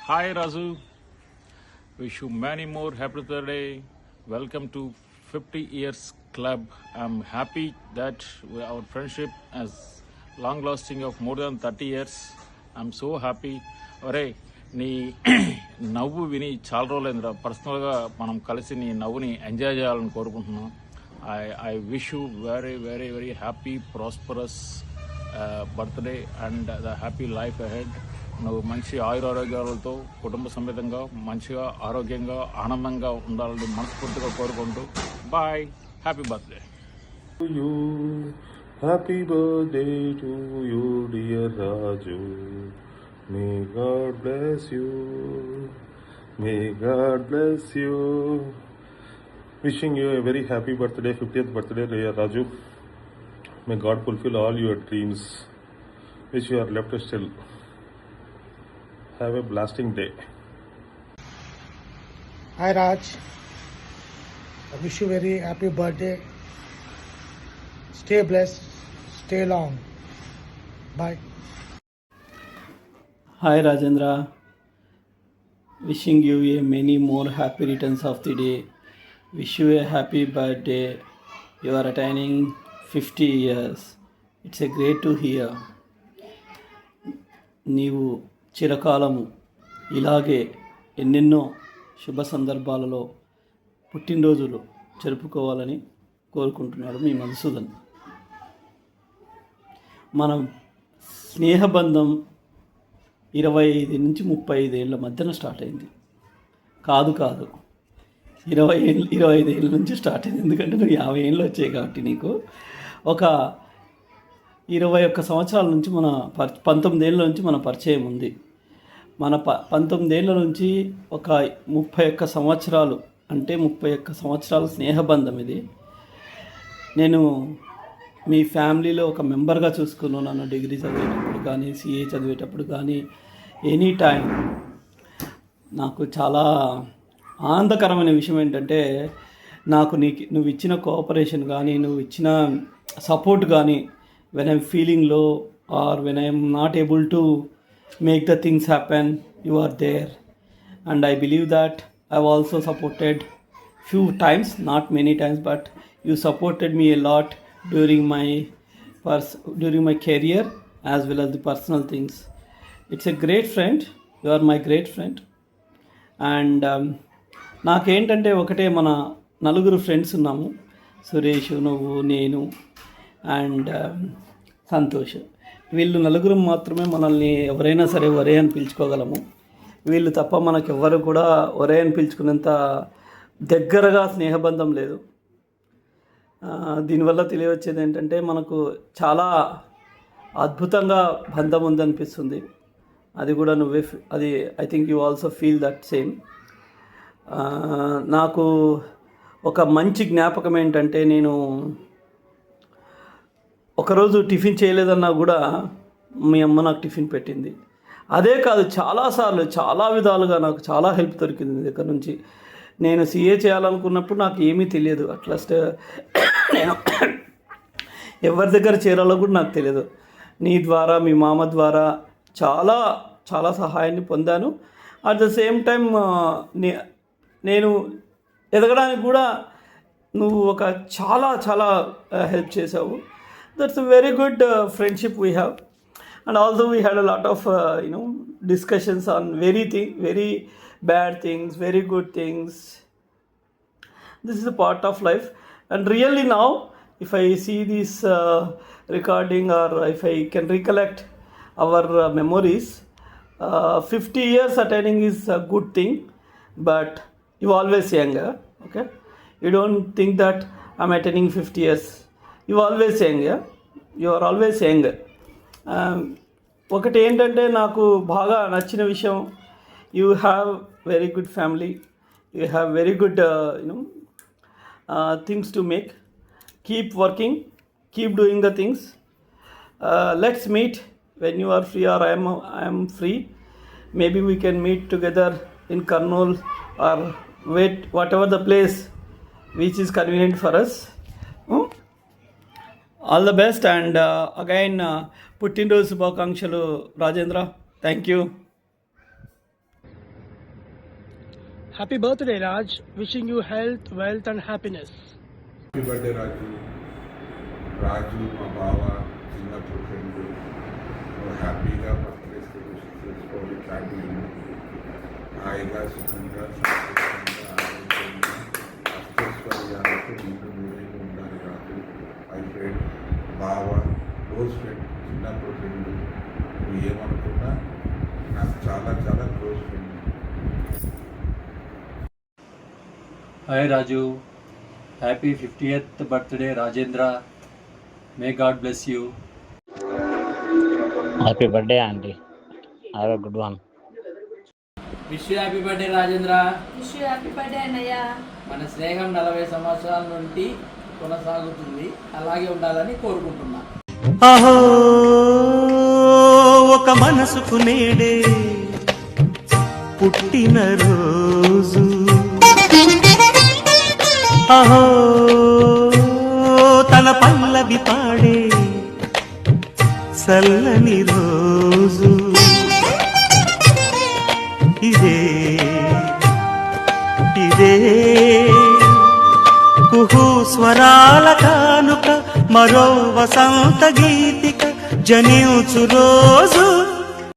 Hi Razu, wish you many more happy birthday. Welcome to 50 years club. I'm happy that our friendship is long lasting of more than 30 years. I'm so happy. ఒరే నీ నవ్వు విని చాలా రోజులైందిరా. పర్సనల్గా మనం కలిసి నీ నవ్వుని ఎంజాయ్ చేయాలని కోరుకుంటున్నాను. I wish you very very very happy prosperous birthday and the happy life ahead. నువ్వు మంచి ఆయురారోగ్యాలతో కుటుంబ సమేతంగా మంచిగా ఆరోగ్యంగా ఆనందంగా ఉండాలని మనస్ఫూర్తిగా కోరుకుంటూ bye. Happy birthday you. Happy birthday to you, dear Raju. May God bless you. May God bless you. Wishing you a very happy birthday, 50th birthday, dear Raju. May God fulfill all your dreams which you are left still. Have a blasting day. Hi Raj, I wish you very happy birthday. Stay blessed, stay long. Bye. Hi Rajendra, wishing you a many more happy returns of the day. Wish you a happy birthday. You are attaining 50 years. It's a great to hear. నీవు చిరకాలము ఇలాగే ఎన్నెన్నో శుభ సందర్భాలలో పుట్టినరోజులు జరుపుకోవాలని కోరుకుంటున్నాడు మీ మధుసూదన్. మనం స్నేహబంధం 25 నుంచి 35 ఏళ్ళ మధ్యన స్టార్ట్ అయింది. కాదు 25 ఏళ్ళ నుంచి స్టార్ట్ అయింది. ఎందుకంటే నువ్వు 50 ఏళ్ళు వచ్చాయి కాబట్టి నీకు ఒక 21 సంవత్సరాల నుంచి 19 ఏళ్ళ నుంచి మన పరిచయం ఉంది. మన 19 ఏళ్ళ నుంచి ఒక 31 సంవత్సరాలు, అంటే 31 సంవత్సరాల స్నేహబంధం ఇది. నేను మీ ఫ్యామిలీలో ఒక మెంబర్గా చూసుకున్నాను. నన్ను డిగ్రీ చదివేటప్పుడు కానీ, సిఏ చదివేటప్పుడు కానీ, ఎనీ టైం. నాకు చాలా ఆనందకరమైన విషయం ఏంటంటే, నాకు నువ్వు ఇచ్చిన కోఆపరేషన్ కానీ, నువ్వు ఇచ్చిన సపోర్ట్ కానీ, when I'm feeling low or when I'm not able to make the things happen, you are there. And I believe that I've also supported few times, not many times, but you supported me a lot during my career as well as the personal things. It's a great friend. You are my great friend. And నాకేంటంటే ఒకటే, మన నలుగురు friends ఉన్నాము. సురేష్, నువ్వు, నేను and Santosh. వీళ్ళు నలుగురు మాత్రమే మనల్ని ఎవరైనా సరే ఒరే అని పిలుచుకోగలము. వీళ్ళు తప్ప మనకు ఎవ్వరు కూడా ఒరే అని పిలుచుకునేంత దగ్గరగా స్నేహబంధం లేదు. దీనివల్ల తెలియవచ్చేది ఏంటంటే, మనకు చాలా అద్భుతంగా బంధం ఉందనిపిస్తుంది. అది కూడా అది I think you also feel that same. నాకు ఒక మంచి జ్ఞాపకం ఏంటంటే, నేను ఒకరోజు టిఫిన్ చేయలేదన్నా కూడా మీ అమ్మ నాకు టిఫిన్ పెట్టింది. అదే కాదు, చాలాసార్లు చాలా విధాలుగా నాకు చాలా హెల్ప్ దొరికింది దగ్గర నుంచి. నేను సిఏ చేయాలనుకున్నప్పుడు నాకు ఏమీ తెలియదు. అట్లీస్ట్ నేను ఎవరి దగ్గర చేరాలో కూడా నాకు తెలియదు. నీ ద్వారా, మీ మామ ద్వారా చాలా చాలా సహాయాన్ని పొందాను. అట్ ద సేమ్ టైం నేను ఎదగడానికి కూడా నువ్వు ఒక చాలా చాలా హెల్ప్ చేసావు. That's a very good friendship we have. And although we had a lot of discussions on very bad things, very good things, this is a part of life. And really now, if I see this recording, or if I can recollect our memories, 50 years attaining is a good thing, but you always younger, okay? You don't think that I'm attaining 50 years. You always younger. You are always younger. ఒకటి ఏంటంటే, నాకు బాగా నచ్చిన విషయం, you have very good family, you have very good things to make. Keep working, keep doing the things. Let's meet when you are free or I am free. Maybe we can meet together in Kurnool or whatever the place which is convenient for us. All the best. And again పుట్టినరోజు శుభాకాంక్షలు Rajendra. Thank you. Happy birthday, Raj. Wishing you health, wealth, and happiness. Happy birthday Raju. Raju మా బావ చిన్నప్పుడు friend. హ్యాపీగా birthday celebration చేసుకోవాలి. Family హాయిగా సుఖంగా సంతోషంగా ఆరోగ్యంగా అష్టైశ్వర్యాలతో నీకు నూరేళ్ళు ఉండాలి రాజు. మై ఫ్రెండ్, బావ, క్లోజ్ ఫ్రెండ్, చిన్నప్పుడు ఫ్రెండ్. నువ్వు ఏమనుకున్నా నాకు చాలా చాలా close friend. Hi Raju, happy 50th birthday Rajendra. May God bless you. Happy birthday aunty. Have a good one. Wish happy birthday Rajendra. Wish happy birthday అన్నయ్య. మన స్నేహం 40 సంవత్సరాల నుండి కొనసాగుతుంది, అలాగే ఉండాలని కోరుకుంటున్నా. అహో ఒక మనసుకు నేడే పుట్టిన రోజు, అహో తన పల్లవి పాడే చల్లని రోజు, ఇదే ఇదే కుహు స్వరాల కానుక, మరో వసంత గీతిక జనించు రోజు.